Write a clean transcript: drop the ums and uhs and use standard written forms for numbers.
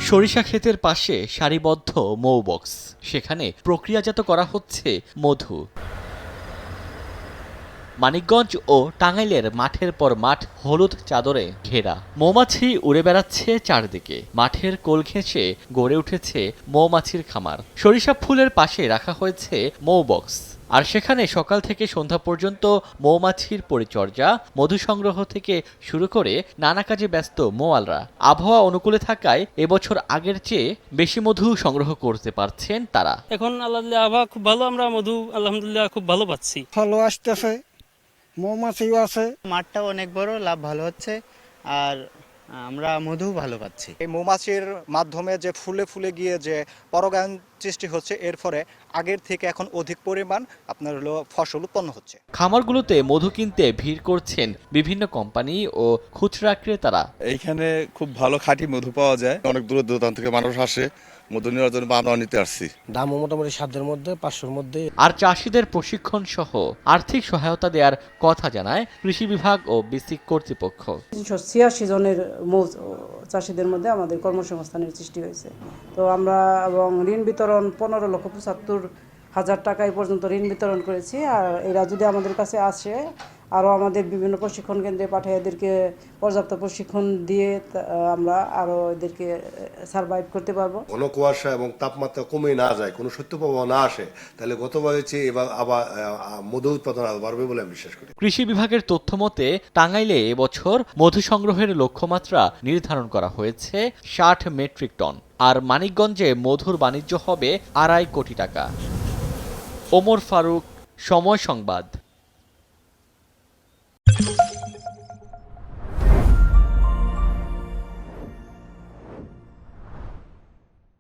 সরিষা ক্ষেতের পাশে সারিবদ্ধ মৌ বক্স, সেখানে প্রক্রিয়াজাত করা হচ্ছে মধু। মানিকগঞ্জ ও টাঙ্গাইলের মাঠের পর মাঠ হলুদ চাদরে ঘেরা, মৌমাছি উড়ে বেড়াচ্ছে চারদিকে। মাঠের কোল ঘেঁষে গড়ে উঠেছে মৌমাছির খামার। সরিষা ফুলের পাশে রাখা হয়েছে মৌ বক্স, আর সেখানে সকাল থেকে সন্ধ্যা পর্যন্ত মৌমাছির পরিচর্যা, মধু সংগ্রহ থেকে শুরু করে নানা কাজে ব্যস্ত মৌয়ালরা। আবহাওয়া অনুকূলে থাকায় এবছর আগের চেয়ে বেশি মধু সংগ্রহ করতে পারছেন তারা। এখন আল্লাহর আবহাওয়া খুব ভালো, আমরা মধু আলহামদুলিল্লাহ খুব ভালো পাচ্ছি। ফলও আসতেছে, মৌমাছিও আছে। মাঠটাও অনেক বড়, লাভ ভালো হচ্ছে, আর আমরা মধু ভালো পাচ্ছি। এই মৌমাছির মাধ্যমে যে ফুলে ফুলে গিয়ে যে পরাগায়ন সৃষ্টি হচ্ছে, এর ফলে আগের থেকে এখন অধিক পরিমাণ আপনার ফসল উৎপন্ন হচ্ছে। খামারগুলোতে মধু কিনতে ভিড় করছেন বিভিন্ন কোম্পানি ও খুচরা ক্রেতারা। এইখানে খুব ভালো খাঁটি মধু পাওয়া যায়। অনেক দূর দূরান্ত থেকে মানুষ আসে মধু নেওয়ার জন্য, আমরাও নিতে আসছি। দামও মোটামুটি 700-এর মধ্যে, 500-এর মধ্যে। আর চাষিদের প্রশিক্ষণ সহ আর্থিক সহায়তা দেওয়ার কথা জানায় কৃষি বিভাগ ও বিসিক কর্তৃপক্ষ। 386 জনের মৌ চাষিদের মধ্যে আমাদের কর্মসংস্থানের সৃষ্টি হয়েছে। তো আমরা এবং ঋণ বিতরণ 15,75,000 টাকা এই পর্যন্ত ঋণ বিতরণ করেছি। আর এরা যদি আমাদের কাছে আসে, আরও আমাদের বিভিন্ন প্রশিক্ষণ কেন্দ্রে পাঠিয়ে এদেরকে পর্যাপ্ত প্রশিক্ষণ দিয়ে আমরা আরও এদেরকে সারভাইভ করতে পারবো। ঘন কুয়াশা এবং তাপমাত্রা কমে না যায়, কোনো শৈত্যপ্রবাহ না আসে, তাহলে গতবারের চেয়ে এবার আবার মধু উৎপাদন আরো বাড়বে বলে আমি বিশ্বাস করি। কৃষি বিভাগের তথ্য মতে টাঙ্গাইলে এবছর মধু সংগ্রহের লক্ষ্যমাত্রা নির্ধারণ করা হয়েছে 60 মেট্রিক টন, আর মানিকগঞ্জে মধুর বাণিজ্য হবে 2.5 কোটি টাকা। ওমর ফারুক, সময় সংবাদ।